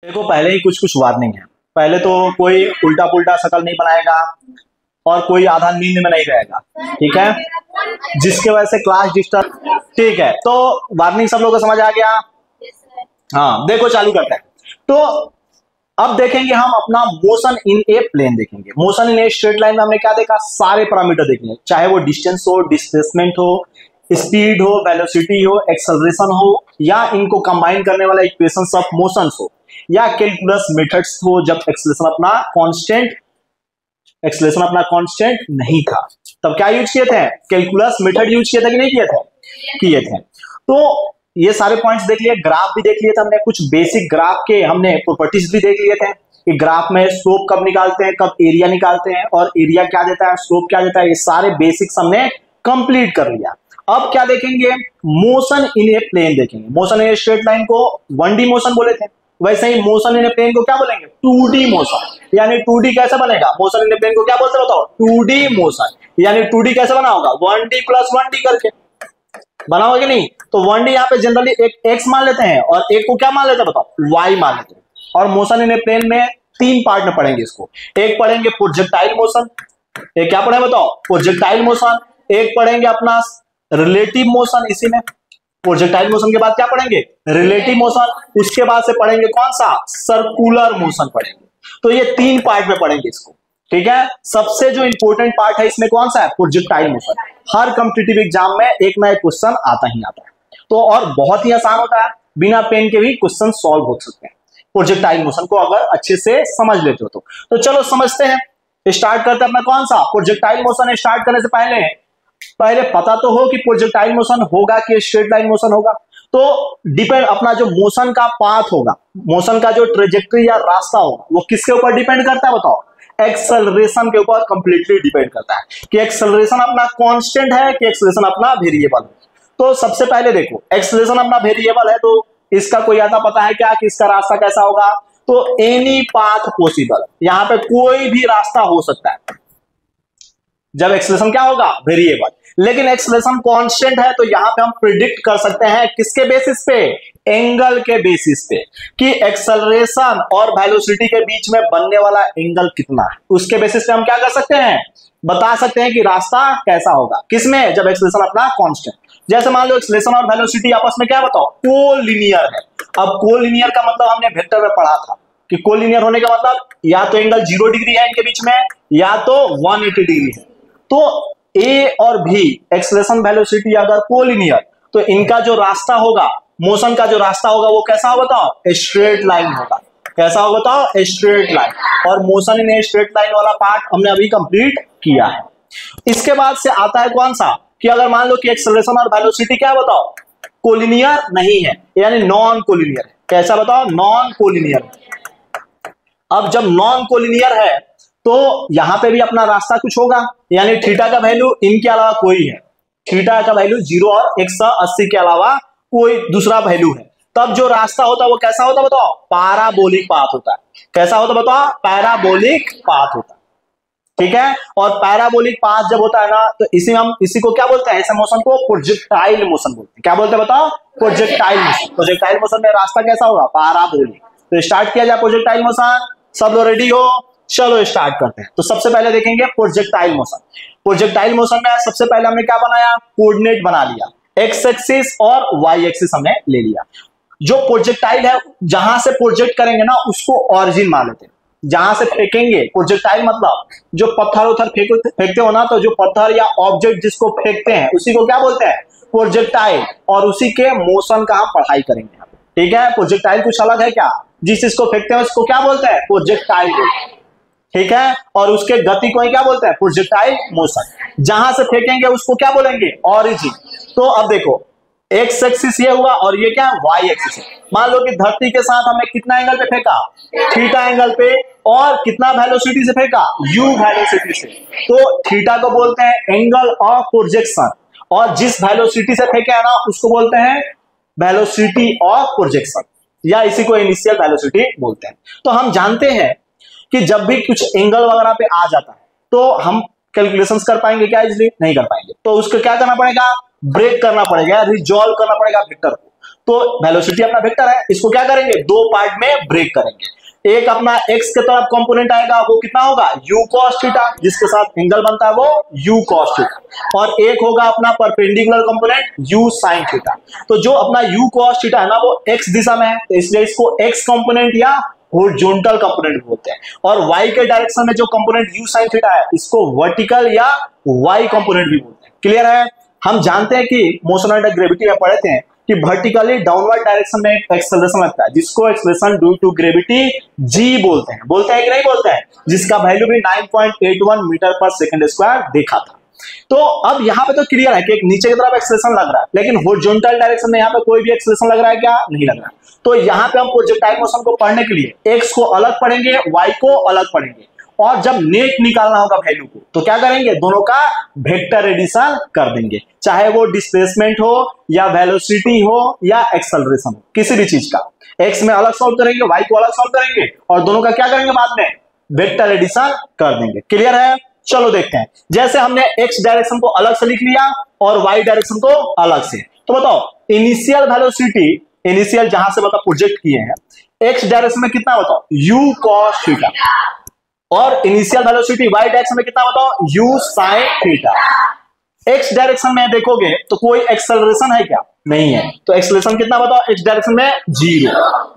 देखो पहले ही कुछ कुछ वार्निंग है। पहले तो कोई उल्टा पुल्टा शकल नहीं बनाएगा और कोई आधा नींद में नहीं रहेगा, ठीक है, जिसके वजह से क्लास डिस्टर्ब। ठीक है, तो वार्निंग सब लोगों को समझ आ गया। हाँ देखो चालू करते हैं। तो अब देखेंगे हम अपना मोशन इन ए प्लेन देखेंगे। Motion in a straight line में हमने क्या देखा, सारे पैरामीटर देखेंगे, चाहे वो डिस्टेंस हो, डिस्प्लेसमेंट हो, स्पीड हो, वेलोसिटी हो, एक्सेलरेशन हो, या इनको कंबाइन करने वाला इक्वेशंस ऑफ मोशंस हो, या कैलकुलस मेथड्स हो जब एक्सेलरेशन अपना कांस्टेंट नहीं था। तब क्या यूज किए थे, कैलकुलस मेथड यूज किए थे कि नहीं किए थे, किए थे। तो ये सारे पॉइंट्स देख लिए, ग्राफ भी देख लिए थे हमने, कुछ बेसिक ग्राफ के हमने प्रॉपर्टीज भी देख लिए थे कि ग्राफ में स्लोप कब निकालते हैं, कब एरिया निकालते हैं, और एरिया क्या देता है, स्लोप क्या देता है, ये सारे बेसिक्स हमने कंप्लीट कर लिया। अब क्या देखेंगे, मोशन इन ए प्लेन देखेंगे। Motion in a straight line को 1D मोशन बोले थे, वैसे ही मोशन इन ए प्लेन को क्या बोलेंगे, 2D मोशन। यानी 2D कैसे बनेगा, मोशन इन ए प्लेन को क्या बोलते बताओ, 2D मोशन। यानी 2D कैसे बना होगा, 1D + 1D करके बना होगा कि नहीं। तो 1D यहाँ पे जनरली एक x मान लेते हैं और एक को क्या मान लेते हैं बताओ, y मान लेते हैं। और मोशन इन ए प्लेन में 3 पार्ट में पढ़ेंगे इसको। एक पढ़ेंगे प्रोजेक्टाइल मोशन, एक क्या पढ़े बताओ, प्रोजेक्टाइल मोशन। एक पढ़ेंगे अपना रिलेटिव मोशन, इसी में प्रोजेक्टाइल मोशन के बाद क्या पढ़ेंगे, रिलेटिव मोशन। उसके बाद से पढ़ेंगे कौन सा, सर्कुलर मोशन पढ़ेंगे। तो ये 3 पार्ट में पढ़ेंगे इसको, ठीक है। सबसे जो इंपॉर्टेंट पार्ट है इसमें कौन सा है, प्रोजेक्टाइल मोशन। हर कॉम्पिटिटिव एग्जाम में एक ना एक क्वेश्चन आता ही आता है, तो और बहुत ही आसान होता है, बिना पेन के भी क्वेश्चन सॉल्व हो सकते हैं प्रोजेक्टाइल मोशन को अगर अच्छे से समझ लेते हो तो चलो समझते हैं, स्टार्ट करते हैं अपना कौन सा, प्रोजेक्टाइल मोशन। स्टार्ट करने से पहले पता तो हो कि प्रोजेक्टाइल मोशन होगा कि स्ट्रेट लाइन मोशन होगा। तो डिपेंड, अपना जो मोशन का पाथ होगा, मोशन का जो ट्रेजेक्टरी या रास्ता होगा, वो किसके ऊपर डिपेंड करता है बताओ, एक्सेलरेशन के ऊपर कंप्लीटली डिपेंड करता है कि एक्सेलरेशन अपना कांस्टेंट है कि एक्सेलरेशन अपना वेरिएबल है। तो सबसे पहले देखो, एक्सेलरेशन अपना वेरिएबल है तो इसका कोई आता पता है क्या कि इसका रास्ता कैसा होगा, तो एनी पाथ पॉसिबल, यहां पे कोई भी रास्ता हो सकता है जब एक्सेलरेशन क्या होगा, वेरिएबल। लेकिन एक्सेलरेशन कांस्टेंट है तो यहां पे हम प्रिडिक्ट कर सकते हैं किसके बेसिस पे, एंगल के बेसिस पे, कि एक्सेलरेशन और वेलोसिटी के बीच में बनने वाला एंगल कितना है। उसके बेसिस पे हम क्या कर सकते हैं, बता सकते हैं कि रास्ता कैसा होगा, किसमें, जब एक्सेलरेशन अपना कांस्टेंट। जैसे मान लो एक्सेलरेशन और वेलोसिटी आपस में क्या बताओ, कोलिनियर है। अब कोलिनियर का मतलब हमने वेक्टर में पढ़ा था कि कोलिनियर होने का मतलब या तो एंगल 0 डिग्री है इनके बीच में, या तो 180 डिग्री है। तो ए और भी, एक्सेलरेशन वेलोसिटी अगर कोलिनियर, तो इनका जो रास्ता होगा, मोशन का जो रास्ता होगा वो कैसा होगा बताओ, स्ट्रेट लाइन होगा। कैसा होगा बताओ, स्ट्रेट लाइन। और मोशन इन स्ट्रेट लाइन वाला पार्ट हमने अभी कंप्लीट किया है। इसके बाद से आता है कौन सा, कि अगर मान लो कि एक्सेलरेशन और वेलोसिटी क्या बताओ, कोलिनियर नहीं है, यानी नॉन कोलिनियर है। कैसा बताओ, नॉन कोलिनियर। अब जब नॉन कोलिनियर है तो यहां पे भी अपना रास्ता कुछ होगा, यानी थीटा का वैल्यू इनके अलावा कोई है, थीटा का वैल्यू 0 और 180 के अलावा कोई दूसरा वैल्यू है। तब जो रास्ता होता है वो कैसा होता है बताओ, पैराबोलिक पाथ होता है। कैसा होता है बताओ, पैराबोलिक पाथ होता है, ठीक है। और पैराबोलिक पाथ जब होता है ना, तो इसी को क्या बोलते हैं, ऐसे मोशन को प्रोजेक्टाइल मोशन बोलते हैं। क्या बोलते हैं बताओ, प्रोजेक्टाइल मोशन। प्रोजेक्टाइल मोशन में रास्ता कैसा होगा, पैराबोलिक। तो स्टार्ट किया जाए प्रोजेक्टाइल मोशन, सब लोग रेडी हो, चलो स्टार्ट करते हैं। तो सबसे पहले देखेंगे प्रोजेक्टाइल मोशन। प्रोजेक्टाइल मोशन में सबसे पहले हमने क्या बनाया, कोऑर्डिनेट बना लिया, एक्स एक्सिस और वाई एक्सिस हमने ले लिया। जो प्रोजेक्टाइल है, जहां से प्रोजेक्ट करेंगे ना उसको ऑरिजिन मान लेते हैं, जहां से फेंकेंगे। प्रोजेक्टाइल मतलब जो पत्थर उथर फेंकते हो ना, तो जो पत्थर या ऑब्जेक्ट जिसको फेंकते हैं उसी को क्या बोलते हैं, प्रोजेक्टाइल। और उसी के मोशन का हम पढ़ाई करेंगे, ठीक है। प्रोजेक्टाइल कुछ अलग है क्या, जिस चीज को फेंकते हैं उसको क्या बोलते हैं, प्रोजेक्टाइल, ठीक है। और उसके गति को ही क्या बोलते हैं, प्रोजेक्टाइल मोशन। जहां से फेंकेंगे उसको क्या बोलेंगे, ऑरिजिन। तो अब देखो, एक्स एक्सिस ये हुआ और ये क्या है, वाई एक्सिस है। मान लो कि धरती के साथ हमने कितना एंगल पे फेंका, थीटा एंगल पे, और कितना वेलोसिटी से फेंका, यू वेलोसिटी से। तो थीटा को बोलते हैं एंगल ऑफ प्रोजेक्शन, और जिस वेलोसिटी से फेंके है ना उसको बोलते हैं वेलोसिटी ऑफ प्रोजेक्शन, या इसी को इनिशियल वेलोसिटी बोलते हैं। तो हम जानते हैं कि जब भी कुछ एंगल वगैरह पे आ जाता है तो हम कैलकुलेशंस कर पाएंगे क्या, इजीली नहीं कर पाएंगे। तो उसको क्या करना पड़ेगा, ब्रेक करना पड़ेगा, रिजॉल्व करना पड़ेगा वेक्टर को। तो वेलोसिटी अपना वेक्टर है, इसको क्या करेंगे, दो पार्ट में ब्रेक करेंगे। एक अपना x के तरफ कंपोनेंट आएगा, वो कितना होगा u cos थीटा, जिसके साथ एंगल बनता है वो u cos थीटा, और एक होगा अपना perpendicular component u sin theta. तो जो अपना u cos थीटा है ना वो x दिशा में है, तो इसलिए इसको x कंपोनेंट या हॉरिजॉन्टल कंपोनेंट बोलते हैं, और y के डायरेक्शन में जो कंपोनेंट u sin थीटा है इसको वर्टिकल या y कंपोनेंट भी बोलते हैं। क्लियर है। हम जानते हैं कि मोशन अंडर ग्रेविटी में पढ़े थे कि वर्टिकली डाउनवर्ड डायरेक्शन में एक एक्सेलरेशन लगता है, जिसको acceleration due to gravity g बोलते हैं कि नहीं बोलते हैं, जिसका वैल्यू भी 9.81 मीटर पर सेकंड स्क्वायर देखा था। तो अब यहाँ पे तो क्लियर है कि एक नीचे की तरफ एक्सेलरेशन लग रहा है, लेकिन हॉरिजॉन्टल डायरेक्शन में यहाँ पे कोई भी एक्सेलरेशन लग रहा है क्या, नहीं लग रहा। तो यहाँ पे हम प्रोजेक्टाइल मोशन को पढ़ने के लिए x को अलग पढ़ेंगे, y को अलग पढ़ेंगे, और जब नेट निकालना होगा वैल्यू को तो क्या करेंगे, दोनों का वेक्टर एडिशन कर देंगे, चाहे वो डिस्प्लेसमेंट हो या वेलोसिटी हो या एक्सेलरेशन हो, किसी भी चीज का x में अलग सॉल्व करेंगे, y को अलग सॉल्व करेंगे, और दोनों का क्या करेंगे बाद में, वेक्टर एडिशन कर देंगे। क्लियर है। चलो देखते हैं, जैसे हमने x डायरेक्शन को अलग से लिख लिया और y डायरेक्शन को अलग से, तो बताओ इनिशियल वेलोसिटी, इनिशियल जहां से मतलब प्रोजेक्ट किए हैं x डायरेक्शन में कितना बताओ, u cos थीटा, और इनिशियल वेलोसिटी y डायरेक्शन में कितना बताओ, u sin theta. x direction में देखोगे तो कोई एक्सेलरेशन है क्या, नहीं है, तो एक्सेलरेशन कितना बताओ, x डायरेक्शन में 0,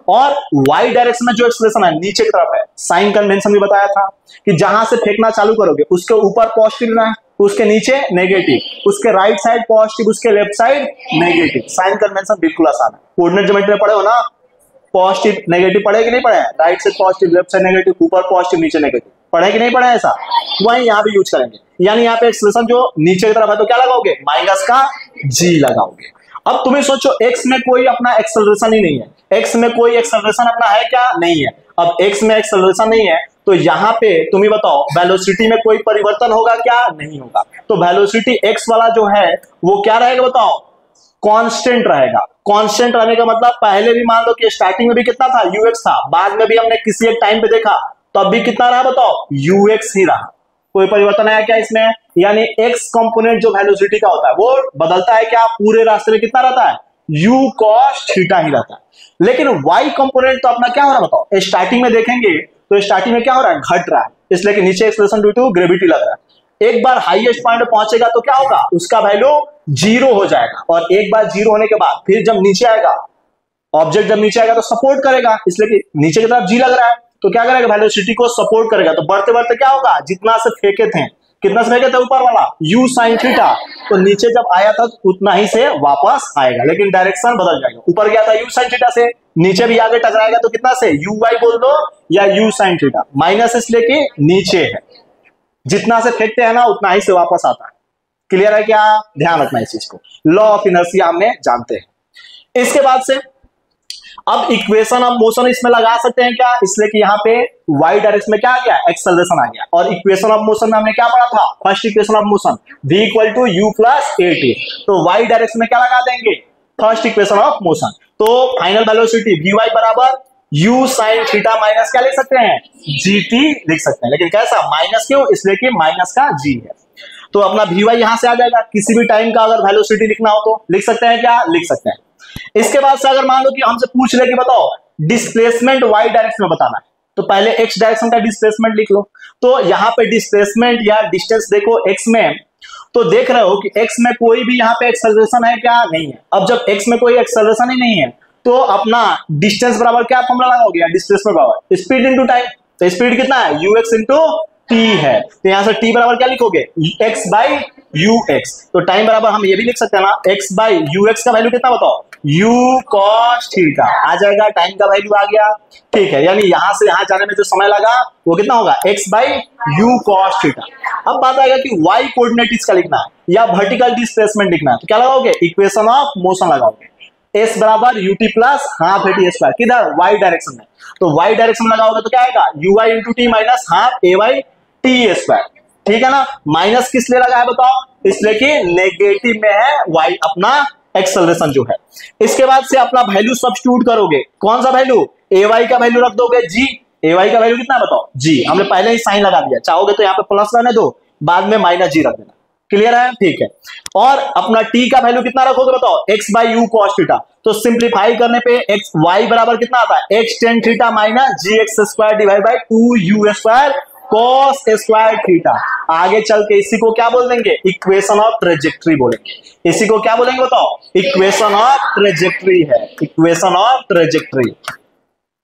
और y डायरेक्शन में जो एक्सेलरेशन है नीचे की तरफ है, साइन कन्वेंशन भी बताया था कि जहां से फेंकना चालू करोगे उसके ऊपर पॉजिटिव ना है, उसके नीचे नेगेटिव, उसके राइट साइड पॉजिटिव, उसके left side negative. Sign convention बिल्कुल आसान है, कोऑर्डिनेट ज्योमेट्री में पढ़े हो ना, पॉजिटिव नेगेटिव पढ़े कि नहीं पढ़े, right side positive left side negative, ऊपर पॉजिटिव नीचे नेगेटिव, पढ़े कि नहीं पढ़े, ऐसा वही यहाँ भी यूज करेंगे। यानी यहाँ पे एक्सेलरेशन जो नीचे की तरफ है तो क्या लगाओगे, माइनस का g लगाओगे। अब तुम्हें सोचो x में कोई अपना एक्सेलरेशन ही नहीं है, x में कोई एक्सेलरेशन अपना है क्या, नहीं है। अब x में एक्सेलरेशन नहीं है तो यहाँ पे तुम्हें बताओ वेलोसिटी में कोई परिवर्तन होगा क्या, नहीं होगा। तो वेलोसिटी x वाला जो है वो क्या रहेगा बताओ, कांस्टेंट रहेगा। कांस्टेंट रहने का मतलब पहले भी मान लो कि स्टार्टिंग में भी कितना था, ux था, बाद में भी हमने किसी एक टाइम पे देखा तो अब भी कितना रहा बताओ, ux ही रहा, कोई परिवर्तन आया क्या इसमें। यानी x कंपोनेंट जो वेलोसिटी का होता है वो बदलता है क्या, पूरे रास्ते में कितना रहता है, u cos थीटा ही रहता है। लेकिन y कंपोनेंट तो अपना क्या हो रहा है बताओ, स्टार्टिंग में देखेंगे तो स्टार्टिंग में क्या हो रहा है, घट रहा है, इसलिए कि नीचे एक्सेलरेशन ड्यू टू ग्रेविटी लग रहा है। एक बार हाईएस्ट पॉइंट पहुंचेगा तो क्या होगा, उसका वैल्यू 0 हो जाएगा, और एक बार 0 होने के बाद फिर जब नीचे आएगा, ऑब्जेक्ट जब नीचे आएगा तो सपोर्ट करेगा, इसलिए कि नीचे की तरफ g लग रहा है तो क्या करेगा, वेलोसिटी को सपोर्ट करेगा। तो बढ़ते बढ़ते क्या होगा, जितना से फेंके थे, कितना से फेंके थे ऊपर वाला u sin थीटा, तो नीचे जब आया था तो उतना ही से वापस आएगा, लेकिन डायरेक्शन बदल जाएगा। ऊपर गया था u sin थीटा से, नीचे भी आगे टकराएगा तो कितना से, uy बोल दो या u sin थीटा, माइनस इसलिए कि नीचे है, जितना से फेंकते हैं ना उतना ही से वापस आता है। क्लियर है क्या, ध्यान रखना इस चीज को, लॉ ऑफ इनर्शिया हमने जानते हैं। इसके बाद से अब इक्वेशन ऑफ मोशन इसमें लगा सकते हैं क्या, इसलिए कि यहाँ पे y डायरेक्शन में क्या आ गया, एक्सेलरेशन आ गया, और इक्वेशन ऑफ मोशन में हमने क्या पढ़ा था, first equation of motion v equal to u plus at, तो y डायरेक्शन में क्या लगा देंगे, फर्स्ट इक्वेशन ऑफ मोशन। तो फाइनल वेलोसिटी vy बराबर u sin थीटा माइनस क्या लिख सकते हैं, gt लिख सकते हैं, लेकिन कैसा माइनस क्यों, इसलिए कि माइनस का g है। तो अपना vy यहां से आ जाएगा, किसी भी टाइम का अगर वेलोसिटी लिखना हो तो लिख सकते हैं क्या, लिख सकते हैं। इसके बाद से अगर मान लो कि हमसे पूछ ले कि बताओ डिस्प्लेसमेंट y डायरेक्शन में बताना है, तो पहले x डायरेक्शन का डिस्प्लेसमेंट लिख लो। तो यहाँ पे डिस्प्लेसमेंट या डिस्टेंस देखो x में, तो देख रहे हो कि x में कोई भी यहाँ पे एक्सेलरेशन है क्या, नहीं है। अब जब x में कोई एक्सेलरेशन ही नहीं है तो अपना डिस्टेंस बराबर क्या फॉर्मूला लगाओगे, डिस्प्लेसमेंट बराबर स्पीड इंटू टाइम, तो स्पीड कितना है, ux इंटू t है, तो यहां से t बराबर क्या लिखोगे, x बाई ux, तो टाइम बराबर हम ये भी लिख सकते हैं ना, x बाई ux का वैल्यू कितना बताओ, u cos थीटा आ जाएगा, टाइम का वैल्यू आ गया, ठीक है। यानी यहां से यहां जाने में जो समय लगा वो कितना होगा, x by u cos theta. अब बात आएगा कि y कोऑर्डिनेट इसका लिखना है या वर्टिकल डिस्प्लेसमेंट लिखना है, तो क्या लगाओगे, इक्वेशन ऑफ मोशन लगाओगे, s बराबर ut plus half at square, किधर, y डायरेक्शन में, तो y डायरेक्शन में लगाओगे तो क्या आएगा, uy into T minus half ay t square, ठीक है ना। माइनस किस लिए लगा है बताओ, इसलिए कि नेगेटिव में है y अपना एक्सेलरेशन जो है। इसके बाद से अपना वैल्यू सब्स्टिट्यूट करोगे, कौन सा वैल्यू, ay का वैल्यू रख दोगे g, ay का वैल्यू कितना बताओ, g, हमने पहले ही साइन लगा दिया, चाहोगे तो यहाँ पे प्लस रहने दो, बाद में माइनस g रख देना, क्लियर है, ठीक है। और अपना टी का वैल्यू कितना रखोगे बताओ, x by u cos theta. तो सिंप्लीफाई करने पे एक्स वाई बराबर कितना आता है, x tan theta minus g x square divide by 2u square cos square theta. आगे चल के इसी को क्या बोल देंगे, इक्वेशन ऑफ ट्रेजेक्ट्री बोलेंगे। इसी को क्या बोलेंगे बताओ, इक्वेशन ऑफ ट्रेजेक्ट्री है, इक्वेशन ऑफ ट्रेजेक्ट्री,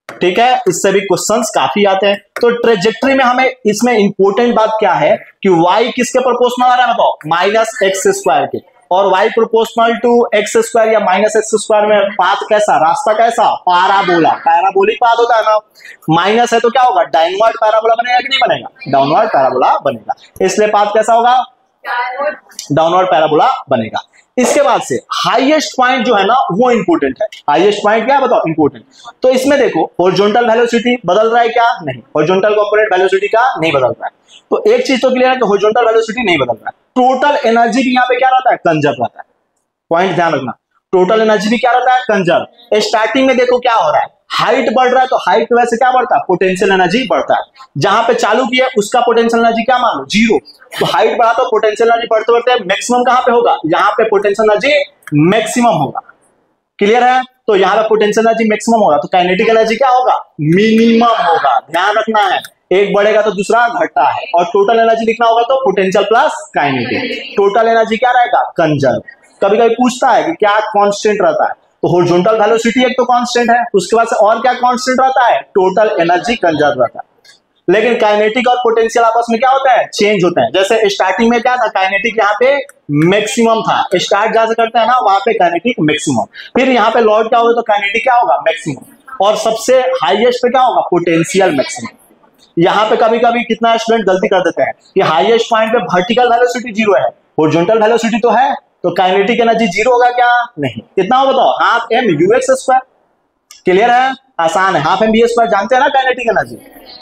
ठीक है। इससे भी क्वेश्चंस काफी आते हैं। तो ट्रेजेक्ट्री में हमें इसमें इंपॉर्टेंट बात क्या है कि y किसके प्रोपोर्शनल आ रहा है बताओ, माइनस एक्स स्क्वायर के, और y proportional to x square या माइनस एक्स स्क्वायर में पाथ कैसा, रास्ता कैसा, पाराबोला, पैराबोलिक पाथ होता है ना। माइनस है तो क्या होगा, डाउनवर्ड पैराबोला बनेगा कि नहीं बनेगा, डाउनवर्ड पैराबोला बनेगा, इसलिए पाथ कैसा होगा, डाउनवर्ड पैराबोला बनेगा। इसके बाद से हाईएस्ट पॉइंट जो है ना वो इंपॉर्टेंट है। हाईएस्ट पॉइंट क्या है बताओ, इंपॉर्टेंट। तो इसमें देखो हॉरिजॉन्टल वेलोसिटी बदल रहा है क्या, नहीं, हॉरिजॉन्टल कंपोनेंट वेलोसिटी का नहीं बदल रहा है। तो एक चीज तो क्लियर है कि हॉरिजॉन्टल वेलोसिटी नहीं बदल रहा है। टोटल एनर्जी भी यहाँ पे क्या रहता है, कंजर्व रहता है। पॉइंट ध्यान रखना, टोटल एनर्जी भी क्या रहता है, कंजर्व। स्टार्टिंग में देखो क्या हो रहा है, हाइट बढ़ रहा है, तो हाइट की वजह से क्या बढ़ता है, पोटेंशियल एनर्जी बढ़ता है। जहां पे चालू किया उसका पोटेंशियल एनर्जी क्या मान लो, जीरो। तो हाइट बढ़ा तो पोटेंशियल एनर्जी बढ़ते बढ़ते मैक्सिमम कहां पे होगा, यहाँ पे पोटेंशियल एनर्जी मैक्सिमम होगा। क्लियर है, तो यहाँ पे पोटेंशियल एनर्जी मैक्सिमम होगा, तो काइनेटिक एनर्जी क्या होगा, मिनिमम होगा। ध्यान रखना है, एक बढ़ेगा तो दूसरा घटता है। और टोटल एनर्जी लिखना होगा तो potential plus kinetic. Total energy क्या रहेगा, कंजर्व। कभी कभी पूछता है कि क्या कांस्टेंट रहता है, तो हॉरिजॉन्टल वेलोसिटी एक तो कांस्टेंट है, उसके बाद से और क्या कांस्टेंट रहता है, टोटल एनर्जी कंजर्व रहता है। लेकिन काइनेटिक और पोटेंशियल आपस में क्या होता है, चेंज होते हैं। जैसे स्टार्टिंग में क्या था, काइनेटिक यहाँ पे मैक्सिमम था, स्टार्ट जहां से करते हैं ना वहां पे काइनेटिक मैक्सिमम, फिर यहाँ पे लौट क्या होगा तो काइनेटिक क्या होगा, मैक्सिमम, और सबसे हाईएस्ट पे क्या होगा, पोटेंशियल मैक्सिमम। यहाँ पे कभी कभी कितना स्टूडेंट गलती कर देते हैं कि हाईएस्ट पॉइंट पे वर्टिकल वेलोसिटी जीरो है, हॉरिजॉन्टल वेलोसिटी तो है, तो काइनेटिक एनर्जी जीरो होगा क्या, नहीं। कितना हो बताओ, half m u x square. Clear है, आसान है, हाफ एम बी स्क्वायर जानते हैं ना काइनेटिक एनर्जी।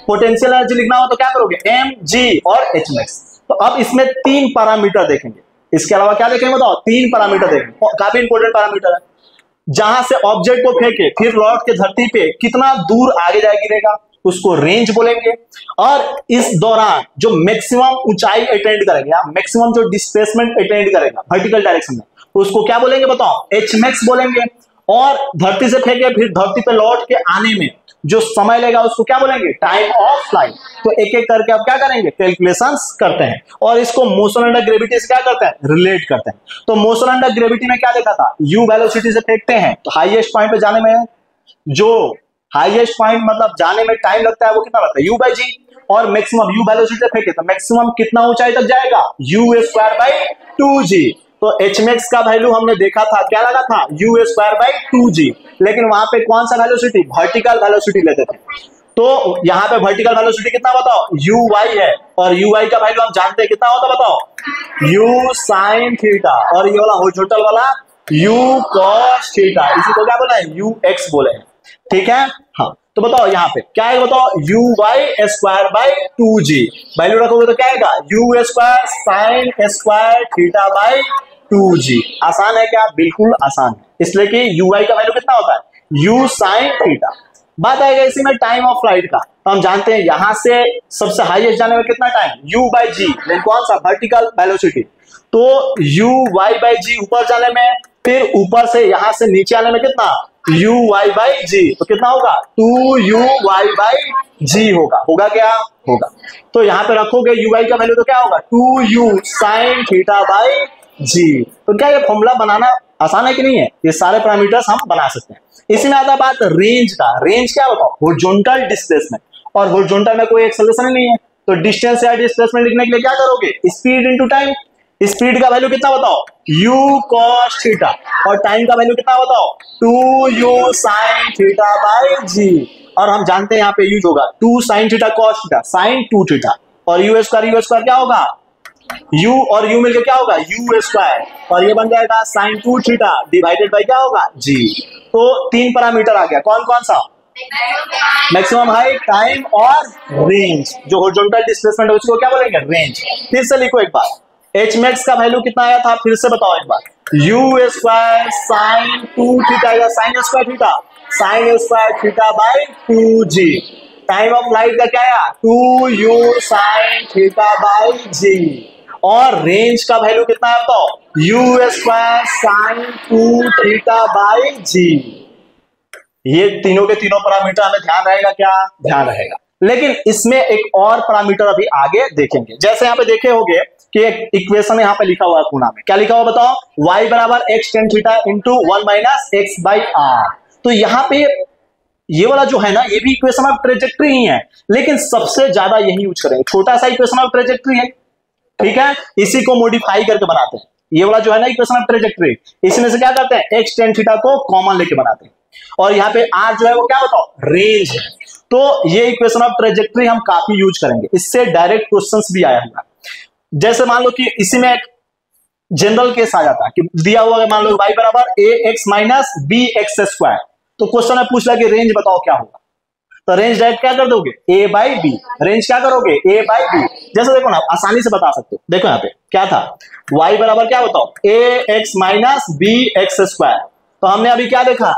पोटेंशियल एनर्जी लिखना हो तो क्या करोगे, एम जी और एच मैक्स। तो अब इसमें तीन पैरामीटर देखेंगे, इसके अलावा क्या देखेंगे बताओ, तीन पैरामीटर देखेंगे, काफी इंपॉर्टेंट पैरामीटर है। जहां से ऑब्जेक्ट को फेंके फिर लौट के धरती पे कितना दूर आगे जाए गिरेगा, उसको रेंज बोलेंगे। और इस दौरान जो मैक्सिमम ऊंचाई अटेंड करेगा, मैक्सिमम जो डिस्प्लेसमेंट अटेंड करेगा वर्टिकल डायरेक्शन में, उसको क्या बोलेंगे बताओ, एच मैक्स बोलेंगे। और धरती से फेंके फिर धरती पे लौट के आने में जो समय लेगा उसको क्या बोलेंगे, टाइम ऑफ फ्लाइट। तो एक एक करके आप क्या करेंगे, कैलकुलेशंस करते हैं, और इसको मोशन अंडर ग्रेविटी से क्या करते हैं, रिलेट करते हैं। तो मोशन अंडर ग्रेविटी में क्या देखा था, यू वेलोसिटी से फेंकते हैं तो हाईएस्ट पॉइंट पे जाने में जो हाईएस्ट पॉइंट मतलब जाने में टाइम लगता है वो कितना लगता है, यू बाई जी। और मैक्सिमम यू वेलोसिटी से फेंके तो मैक्सिमम कितना ऊंचाई तक जाएगा, यू स्क्वायर बाई 2g। तो एच मैक्स का वैल्यू हमने देखा था, क्या लगा था, यू स्क्वायर बाई 2g। लेकिन वहां पे कौन सा वेलोसिटी, वर्टिकल वेलोसिटी लेते थे। तो यहाँ पे वर्टिकल वेलोसिटी कितना बताओ, यू वाई है, और यू वाई का वैल्यू हम जानते हैं कितना होता बताओ, यू साइन थीटा। और ये वाला हॉरिजॉन्टल वाला यू कॉस थीटा, इसी को क्या बोला है, यू एक्स बोले हैं, ठीक है। हाँ, तो बताओ यहाँ पे क्या है बताओ, u y square by 2g। Value रखोगे तो क्या आएगा, u square sine square theta by 2g। आसान है क्या, बिल्कुल आसान है, इसलिए कि यू वाई का वैल्यू कितना होता है, यू साइन थीटा। बात आएगा इसी में टाइम ऑफ फ्लाइट का, तो हम जानते हैं यहां से सबसे हाईएस्ट जाने में कितना टाइम, u बाई जी, लेकिन कौन सा, वर्टिकल वेलोसिटी। तो u y बाई जी ऊपर जाने में, फिर ऊपर से यहां से नीचे आने में कितना, u y बाई जी। तो कितना होगा, 2u y बाई जी होगा क्या, होगा। तो यहाँ पे रखोगे u y का वैल्यू तो क्या होगा, 2u sine theta by G. तो क्या ये फॉर्मूला बनाना आसान है कि नहीं है, ये सारे पैरामीटर्स हम बना सकते हैं। इसी में आता बात रेंज का। रेंज क्या बताओ, हॉरिजॉन्टल डिस्प्लेसमेंट, और हॉरिजॉन्टल में कोई एक्सेलरेशन नहीं है, तो डिस्टेंस या डिस्प्लेसमेंट लिखने के लिए क्या करोगे, स्पीड इनटू टाइम। स्पीड का वैल्यू कितना बताओ, u cos थीटा, और टाइम का वैल्यू कितना बताओ, 2u sin थीटा बाई जी। और हम जानते हैं यहाँ पे यूज होगा 2 sin theta cos theta, sin 2 theta, और u स्क्वायर क्या होगा, u और u मिलकर क्या होगा, u स्क्वायर, और ये बन जाएगा sin 2 थीटा डिवाइडेड बाई क्या होगा, g। तो तीन पैरामीटर आ गया, कौन कौन सा, मैक्सिमम हाइट, टाइम और रेंज। जो हॉरिजॉन्टल डिस्प्लेसमेंट है उसको क्या बोलेंगे, रेंज। फिर से लिखो एक बार, एच मैक्स का वैल्यू कितना आया था, फिर से बताओ एक बार, यू स्क्वायर साइन 2 थीटा या sign square theta, sign square theta by 2g। Time of light का क्या आया, 2u साइन थीटा बाई जी। और रेंज का वैल्यू कितना है बताओ, u स्क्वायर साइन 2 थीटा बाई जी। ये तीनों के तीनों पैरामीटर हमें ध्यान रहेगा क्या, ध्यान रहेगा। लेकिन इसमें एक और पैरामीटर अभी आगे देखेंगे। जैसे यहाँ पे देखे होंगे कि एक इक्वेशन यहाँ पे लिखा हुआ है कोना में, क्या लिखा हुआ बताओ, y बराबर x tan theta into 1 minus x by r. तो यहाँ पे ये वाला जो है ना, ये भी इक्वेशन ऑफ ट्रेजेक्ट्री ही है, लेकिन सबसे ज्यादा यही यूज करेंगे। छोटा सा इक्वेशन ऑफ ट्रेजेक्ट्री है, ठीक है, इसी को मॉडिफाई करके बनाते हैं। ये वाला जो है ना इक्वेशन ऑफ ट्रेजेक्ट्री, इसमें से क्या करते हैं, x tan थीटा को कॉमन लेके बनाते हैं, और यहाँ पे r जो है वो क्या बताओ, रेंज है। तो ये इक्वेशन ऑफ ट्रेजेक्ट्री हम काफी यूज करेंगे, इससे डायरेक्ट क्वेश्चंस भी आया हुआ। जैसे मान लो कि इसी में एक जनरल केस आ जाता है कि दिया हुआ है, मान लो y बराबर ax minus b x square, तो क्वेश्चन में पूछ लिया कि रेंज बताओ क्या होगा, तो रेंज डायरेक्ट क्या कर दोगे, a बाई बी। रेंज क्या करोगे, a बाई बी। जैसे देखो ना, आसानी से बता सकते हो, देखो यहाँ पे क्या था, y बराबर क्या बताओ, ax minus b x square. तो हमने अभी क्या देखा,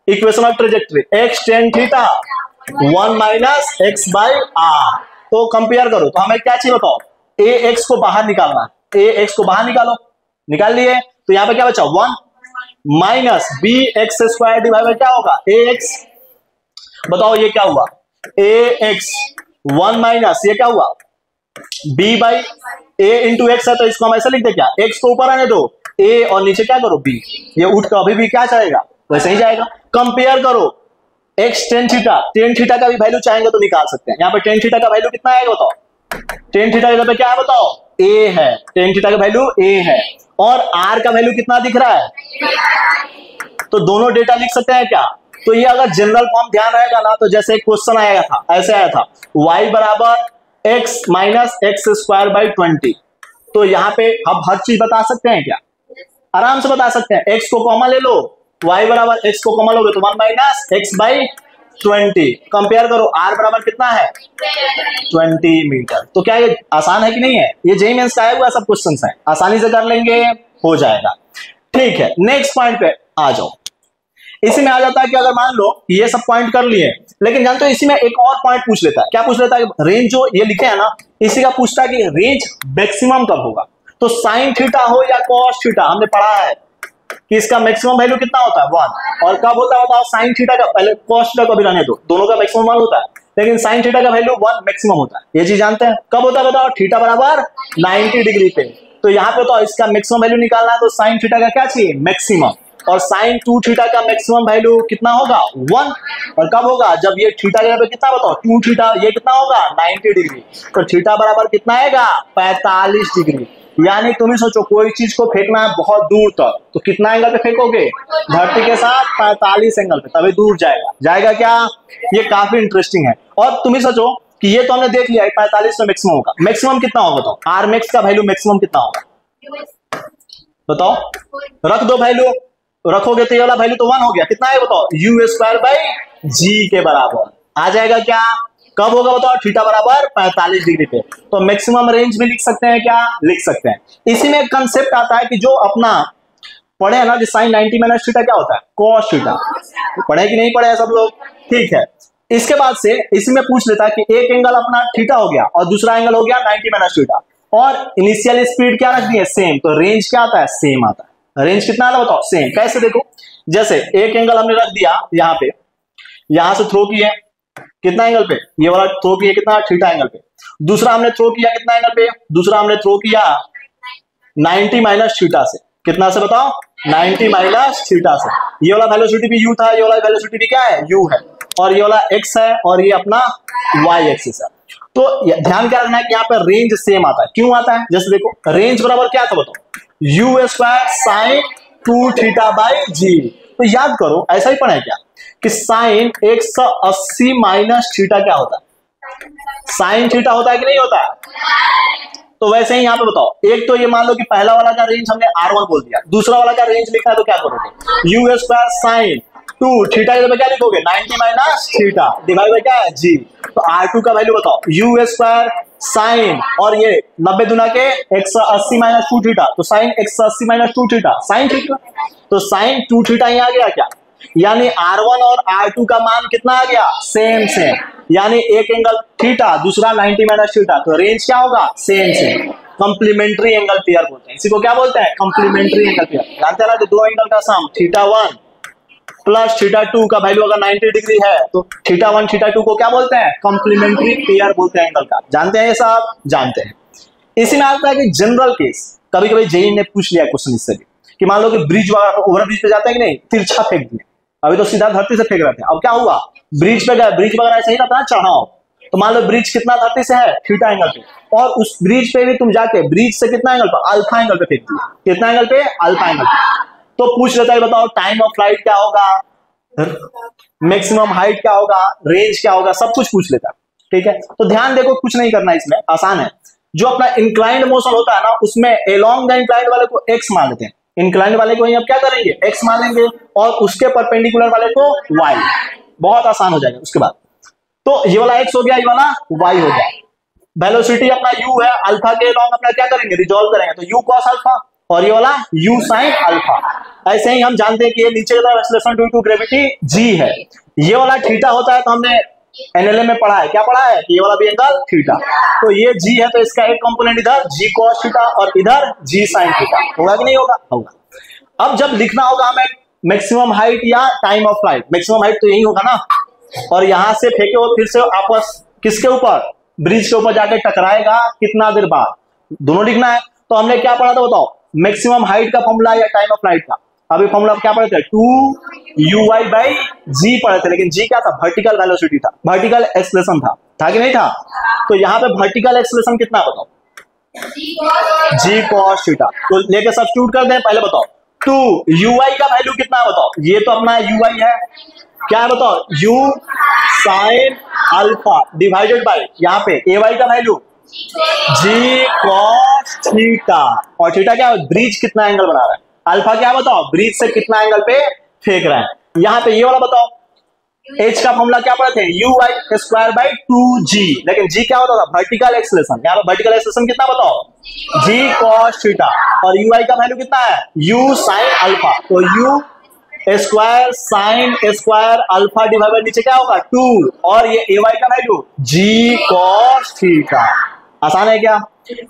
equation of trajectory, x tan theta 1 minus x by r. तो कंपेयर करो, तो हमें क्या चाहिए बताओ, ax को बाहर निकालना है, ax को बाहर निकालो, निकाल लिए, तो यहाँ पे क्या बचा 1 minus b x square divide by क्या होगा, ax। बताओ ये क्या हुआ, ax 1 माइनस ये क्या हुआ, b by a into x है, तो इसको हम ऐसे लिख दे क्या, x को ऊपर आने दो, a और नीचे क्या करो b, ये उठ कर अभी भी क्या जाएगा, वैसे ही जाएगा। कंपेयर करो x tan theta, tan theta का भी वैल्यू चाहेंगे तो निकाल सकते हैं। यहाँ पे tan थीटा का वैल्यू कितना आएगा बताओ, tan थीटा का क्या है बताओ, a है, tan थीटा का वैल्यू a है, और r का वैल्यू कितना दिख रहा है, तो दोनों डेटा लिख सकते हैं क्या। तो ये अगर जनरल फॉर्म ध्यान रहेगा ना, तो जैसे क्वेश्चन आया था, ऐसे आया था, y बराबर x minus x square by 20, तो यहाँ पे हम हर चीज बता सकते हैं क्या, आराम से बता सकते हैं। x को कॉमन ले लो, y बराबर x को कॉमन लोगे तो 1 माइनस एक्स बाई 20। कंपेयर करो, r बराबर कितना है 20 मीटर। तो क्या ये आसान है कि नहीं है, ये जेईई मेंस का आया हुआ सब क्वेश्चंस है, आसानी से कर लेंगे, हो जाएगा। ठीक है, नेक्स्ट पॉइंट पे आ जाओ। इसी में आ जाता है कि अगर मान लो ये सब पॉइंट कर लिए, लेकिन जानते हो इसी में एक और पॉइंट पूछ लेता है, क्या पूछ लेता है, रेंज जो ये लिखे है ना, इसी का पूछता है कि रेंज मैक्सिमम कब होगा। तो साइन थीटा हो या कॉस थीटा, हमने पढ़ा है कि इसका मैक्सिमम वैल्यू कितना होता है 1, और कब होता है बताओ, साइन थीटा का, पहले कॉस थीटा को भी रहने दो, दोनों का मैक्सिमम 1 होता है, लेकिन साइन थीटा का वैल्यू 1 मैक्सिमम होता है। ये चीज जानते हैं, कब होता है बताओ, थीटा बराबर 90 डिग्री पे। तो यहाँ पे तो इसका मैक्सिमम वैल्यू निकालना है, तो साइन थीटा का क्या चाहिए, मैक्सिमम, और साइन 2 थीटा का मैक्सिमम वैल्यू कितना होगा 1, और कब होगा, जब ये थीटा जगह पे कितना बताओ 2 थीटा, ये कितना होगा 90 डिग्री, तो थीटा बराबर कितना आएगा 45 डिग्री। यानी तुम ही सोचो, कोई चीज को फेंकना है बहुत दूर तक, तो कितना एंगल पे फेंकोगे, धरती के साथ 45 एंगल पे, तभी दूर जाएगा, जाएगा क्या। ये काफी इंटरेस्टिंग है। और तुम ही सोचो कि ये तो हमने देख लिया 45 में मैक्सिमम होगा, मैक्सिमम कितना होगा बताओ, आर मैक्स का वैल्यू मैक्सिमम कितना होगा बताओ, रख दो वैल्यू, रखोगे तो ये वाला वैल्यू तो 1 हो गया, कितना है बताओ, यू स्क्वायर बाई जी के बराबर आ जाएगा क्या। कब होगा बताओ, थीटा बराबर 45 डिग्री पे। तो मैक्सिमम रेंज में लिख सकते हैं क्या, लिख सकते हैं। इसी में एक कंसेप्ट आता है कि जो अपना पढ़े है ना, कि साइन 90 माइनस थीटा क्या होता है, कॉस थीटा, पढ़े कि नहीं पढ़े सब लोग, ठीक है। इसके बाद से इसमें पूछ लेता है कि एक एंगल अपना थीटा हो गया और दूसरा एंगल हो गया 90 माइनस थीटा, और इनिशियल स्पीड क्या रखनी है, सेम, तो रेंज क्या आता है, सेम आता है। रेंज कितना आता है बताओ, सेम। कैसे देखो, जैसे एक एंगल हमने रख दिया यहाँ पे, यहां से थ्रो किए कितना एंगल पे, ये वाला थ्रो किया कितना, थीटा एंगल पे। दूसरा हमने थ्रो किया कितना एंगल पे, दूसरा हमने थ्रो किया 90 माइनस थीटा से, कितना से बताओ, 90 माइनस थीटा से। ये वाला वेलोसिटी भी u था, ये वाला वेलोसिटी भी क्या है, u है, और ये वाला x है, और ये अपना y एक्सिस है। तो ध्यान क्या रखना है कि यहाँ पे रेंज सेम आता है। क्यों आता है, जैसे देखो रेंज बराबर क्या था बताओ, u स्क्वायर साइन 2 थीटा बाई जी। तो याद करो, ऐसा ही पढ़ा क्या कि साइन 180 माइनस थीटा क्या होता है, साइन थीटा होता है कि नहीं होता है। तो वैसे ही यहाँ पे बताओ, एक तो ये मान लो कि पहला वाला का रेंज हमने R1 बोल दिया, दूसरा वाला का रेंज लिखा है, तो क्या करोगे, यू स्क्वायर साइन 2 थीटा के लिए क्या लिखोगे, 90 माइनस थीटा डिवाइड बाय क्या है जी। तो R2 का वैल्यू बताओ, यू स्क्वायर साइन, और ये 90 दुना के 180 माइनस 2 थीटा, तो sine 180 minus 2 theta sine theta, तो साइन 2 थीटा ही आ गया क्या। यानी R1 और R2 का मान कितना आ गया, सेम सेम, यानी एक एंगल थीटा दूसरा 90 माइनस थीटा, तो रेंज क्या होगा, same same. Complementary angle pair बोलते हैं। इसी को क्या बोलते हैं? Complementary angle pair. जानते हैं ना, जो दो एंगल का सम θ1 प्लस θ2 का वैल्यू अगर 90 डिग्री है तो θ1 θ2 को क्या बोलते हैं? कंप्लीमेंट्री पेयर बोलते हैं एंगल का। जानते हैं ये सब? जानते हैं। इसी में आता है कि जनरल केस, कभी कभी जेई ने पूछ लिया क्वेश्चन इससे भी, कि मान लो कि ब्रिज वगैरह ओवर ब्रिज पे जाते हैं कि नहीं, तिरछा फेंक दिए, अभी तो सीधा धरती से फेंक रहे थे, अब क्या हुआ, ब्रिज पे गए, ब्रिज वगैरह ऐसे ही रहता है चढ़ाओ, तो मान लो ब्रिज कितना धरती से है? थीटा एंगल पे, और उस ब्रिज पे भी तुम जाके ब्रिज से कितना एंगल पर? अल्फा एंगल पे फेंक दिए। कितना एंगल पे? अल्फा एंगल पे। तो पूछ लेता है, बताओ टाइम ऑफ फ्लाइट क्या होगा, मैक्सिमम हाइट क्या होगा, रेंज क्या होगा, सब कुछ पूछ लेता है। ठीक है, तो ध्यान देखो, कुछ नहीं करना, इसमें आसान है। जो अपना इंक्लाइंड मोशन होता है ना, उसमें एलोंग द इंक्लाइंड वाले को एक्स मान लेते हैं, इंक्लाइंड वाले को ही अब क्या करेंगे? एक्स मान लेंगे, और उसके परपेंडिकुलर वाले को वाई। बहुत आसान हो जाएगा। उसके बाद तो ये वाला एक्स हो गया, ये वाला वाई हो गया। वेलोसिटी अपना u है, अल्फा के एलोंग अपना क्या करेंगे? रिजॉल्व करेंगे, तो u cos अल्फा, और ये वाला u sin अल्फा। ऐसे ही हम जानते हैं कि ये नीचे की तरफ acceleration due to gravity g है। ये वाला थीटा होता है, तो हमने एनएलएम में पढ़ा है, क्या पढ़ा है? ये वाला भी एंगल थीटा, तो ये g है, तो इसका एक कंपोनेंट इधर g cos थीटा और इधर g sin थीटा। होगा कि नहीं होगा? होगा। अब जब लिखना होगा हमें मैक्सिमम हाइट या time of flight, maximum height तो यही होगा ना, और यहां से फेंके हो फिर से आपस किसके ऊपर? ब्रिज के ऊपर जाके टकराएगा कितना देर बाद, दोनों लिखना है। तो हमने क्या पढ़ा था बताओ? मैक्सिमम हाइट का फॉर्मूला या टाइम ऑफ फ्लाइट का? अभी फॉर्मूला क्या पढ़े थे? 2uy/g पढ़े थे, लेकिन g क्या था? वर्टिकल वेलोसिटी था, वर्टिकल एक्सेलरेशन था कि नहीं था? तो यहाँ पे वर्टिकल एक्सेलरेशन कितना बताओ? g cos theta. तो लेके सब्स्टिट्यूट कर दें, पहले बताओ 2uy का वैल्यू कितना है बताओ? ये तो अपना uy है, क्या है बताओ? u sin alpha divided by यहाँ पे ay का वैल्यू g cos थीटा, और थीटा क्या है? ब्रिज कितना एंगल बना रहा है, अल्फा क्या बताओ? ब्रिज से कितना एंगल पे फेंक रहा है। यहाँ पे ये वाला बताओ, h का फॉर्मूला क्या पढ़े थे? uy²/2g, लेकिन g क्या होता था? Vertical acceleration. यहाँ पे वर्टिकल एक्सेलरेशन कितना बताओ? g cos थीटा, और uy का वैल्यू कितना है? u sin अल्फा, तो u square sine square alpha divide नीचे क्या होगा? 2, और ये ay का वैल्यू g cos थीटा। आसान है क्या?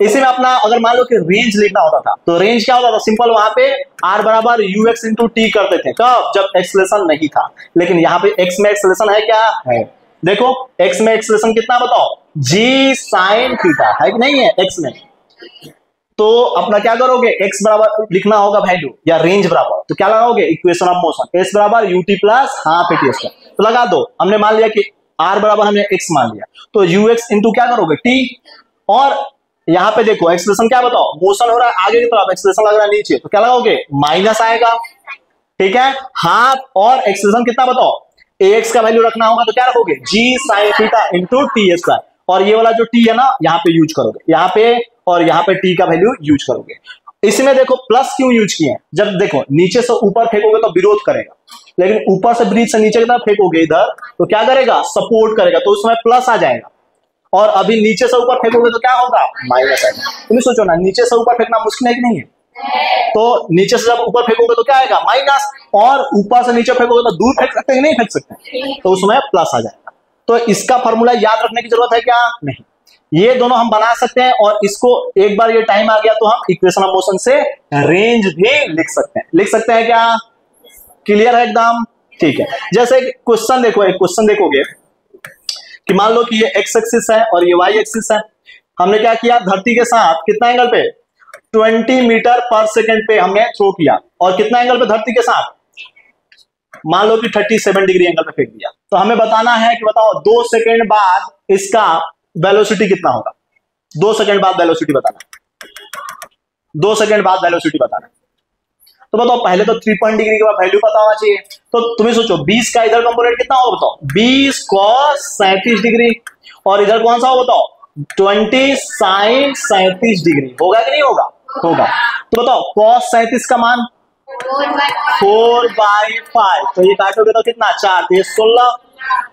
इसी में अपना अगर मान लो कि रेंज लिखना होता था, तो रेंज क्या होता था? सिंपल, वहां पे r बराबर ux इंटू टी करते थे। कब? जब एक्सेलरेशन नहीं था। लेकिन यहाँ पे x में एक्सेलरेशन है क्या? है। देखो x में एक्सेलरेशन कितना बताओ? g sin थीटा है कि नहीं है x में? तो अपना क्या करोगे? x बराबर लिखना होगा वैल्यू या रेंज बराबर, तो क्या लगाओगे? इक्वेशन ऑफ मोशन, s बराबर ut plus half at square, तो लगा दो। हमने मान लिया कि r बराबर हमने x मान लिया, तो ux इंटू क्या करोगे? t, और यहाँ पे देखो एक्सेलरेशन क्या बताओ? मोशन हो रहा है आगे की तरफ, एक्सेलरेशन लग रहा है नीचे, तो क्या लगाओगे? माइनस आएगा। ठीक है, हाफ, और एक्सेलरेशन कितना बताओ? ax का वैल्यू रखना होगा, तो क्या रखोगे? g sin theta into T square, और ये वाला जो t है ना, यहाँ पे यूज करोगे, यहाँ पे, और यहाँ पे t का वैल्यू यूज करोगे। इसमें देखो प्लस क्यों यूज किए हैं? जब देखो नीचे से ऊपर फेंकोगे तो विरोध करेगा, लेकिन ऊपर से ब्रिज से नीचे की तरफ फेंकोगे इधर, तो क्या करेगा? सपोर्ट करेगा, तो उसमें प्लस आ जाएगा। और अभी नीचे से ऊपर फेंकोगे तो क्या होगा? माइनस आएगा। तुम सोचो ना, नीचे से ऊपर फेंकना मुश्किल है कि नहीं है? तो नीचे से जब ऊपर फेंकोगे तो क्या आएगा? माइनस, और ऊपर से नीचे फेंकोगे तो दूर फेंक सकते हैं कि नहीं फेंक सकते, तो उसमें प्लस आ जाएगा। तो इसका फॉर्मूला याद रखने की जरूरत है क्या? नहीं। ये दोनों हम बना सकते हैं, और इसको एक बार ये टाइम आ गया तो हम इक्वेशन ऑफ मोशन से रेंज भी लिख सकते हैं। लिख सकते हैं क्या? क्लियर है एकदम? ठीक है। जैसे क्वेश्चन देखो, एक क्वेश्चन देखोगे कि मान लो कि ये x एक्सिस है और ये y एक्सिस है। हमने क्या किया? धरती के साथ कितना एंगल पे? 20 मीटर पर सेकंड पे हमने थ्रो किया, और कितना एंगल पे धरती के साथ? मान लो कि 37 डिग्री एंगल पे फेंक दिया। तो हमें बताना है कि बताओ 2 सेकंड बाद इसका वेलोसिटी कितना होगा? 2 सेकंड बाद वेलोसिटी बताना, 2 सेकंड बाद वेलोसिटी बताना। तो बताओ, पहले तो 3 डिग्री के बाद वैल्यू पता होना चाहिए। तो तुम्हें सोचो 20 का इधर कंपोनेंट कितना होगा बताओ? 20 cos 37 डिग्री, और इधर कौन सा होगा बताओ? 20 sin 37 डिग्री। होगा कि नहीं होगा? होगा। तो बताओ cos 37 का मान 4/5, तो ये काटोगे तो कितना? 4, तो ये 16,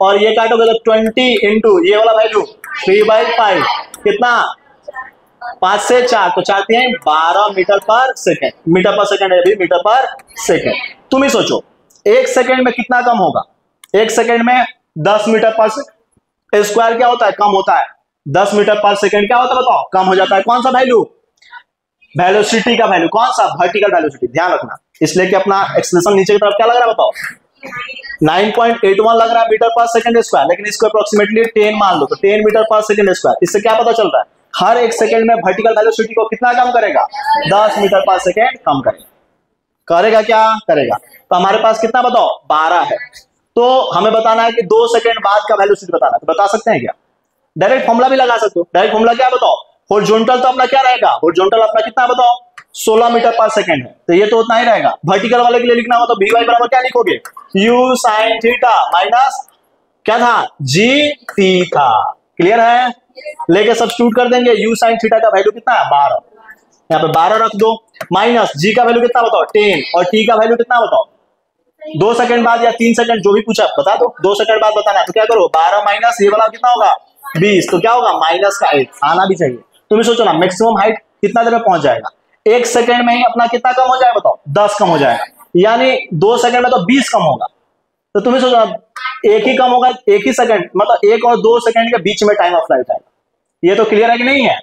और ये काटोगे तो 20 इंटू ये वाला वैल्यू 3/5, कितना? 5 से 4, तो 4 हैं 12 मीटर पर सेकेंड। मीटर पर सेकेंड है, अभी मीटर पर सेकेंड। तुम ही सोचो 1 सेकेंड में कितना कम होगा? 1 सेकेंड में 10 मीटर पर स्क्वायर क्या होता है? कम होता है। 10 मीटर पर सेकेंड क्या होता है बताओ? कम हो जाता है। कौन सा वैल्यू? वेलोसिटी का वैल्यू, कौन सा, वर्टिकल वेलोसिटी, ध्यान रखना, इसलिए कि अपना एक्सलेशन नीचे की तरफ क्या लग रहा है बताओ, 9.81 लग रहा है मीटर पर सेकंड स्क्वायर, लेकिन इसको अप्रोक्सीमेटली 10 मान लो, तो 10 मीटर पर सेकंड स्क्वायर। इससे क्या पता चल रहा है, हर एक सेकंड में वर्टिकल वेलोसिटी को कितना कम करेगा, 10 मीटर पर सेकंड कम करेगा। करेगा क्या करेगा, तो हमारे पास कितना बताओ 12 है, तो हमें बताना है कि 2 सेकंड बाद का वेलोसिटी बताना है, तो बता सकते हैं क्या, डायरेक्ट फॉर्मूला भी लगा सकते हो। डायरेक्ट फॉर्मूला क्या बताओ, हॉरिजॉन्टल तो अपना क्या रहेगा, हॉरिजॉन्टल अपना कितना बताओ 16 मीटर पर सेकंड है, तो ये तो उतना ही रहेगा। वर्टिकल वाले के लिए लिखना हो तो Vy बराबर क्या लिखोगे, u sin थीटा माइनस क्या था, g t था। क्लियर है, लेके सब्स्टिट्यूट कर देंगे, u sin थीटा का वैल्यू कितना है 12, यहाँ पे 12 रख दो, माइनस g का वैल्यू कितना बताओ 10, और t का वैल्यू कितना बताओ 2 सेकंड बाद या 3 सेकंड जो भी पूछा बता दो, 2 सेकंड बाद बताना, तो क्या करो 12 माइनस ये वाला कितना होगा 20, तो क्या होगा माइनस का 8 आना भी चाहिए। तुम सोचो ना मैक्सिमम हाइट कितना देर में पहुंच जाएगा, 1 सेकंड में ही अपना कितना कम हो जाएगा बताओ 10 कम हो जाएगा, यानी 2 सेकंड में तो 20 कम होगा। तो तुम्हें सोचो एक ही कम होगा, एक ही सेकंड, मतलब 1 और 2 सेकंड के बीच में टाइम ऑफ फ्लाइट आएगा। ये तो क्लियर है कि नहीं है,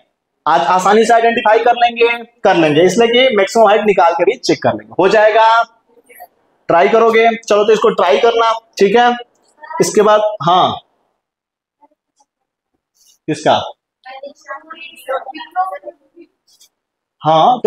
आज आसानी से आइडेंटिफाई कर लेंगे, इसलिए कि मैक्सिमम हाइट निकाल के भी चेक कर लेंगे, हो जाएगा। ट्राई करोगे, चलो तो इसको ट्राई करना, ठीक है। इसके बाद हाँ किसका, हाँ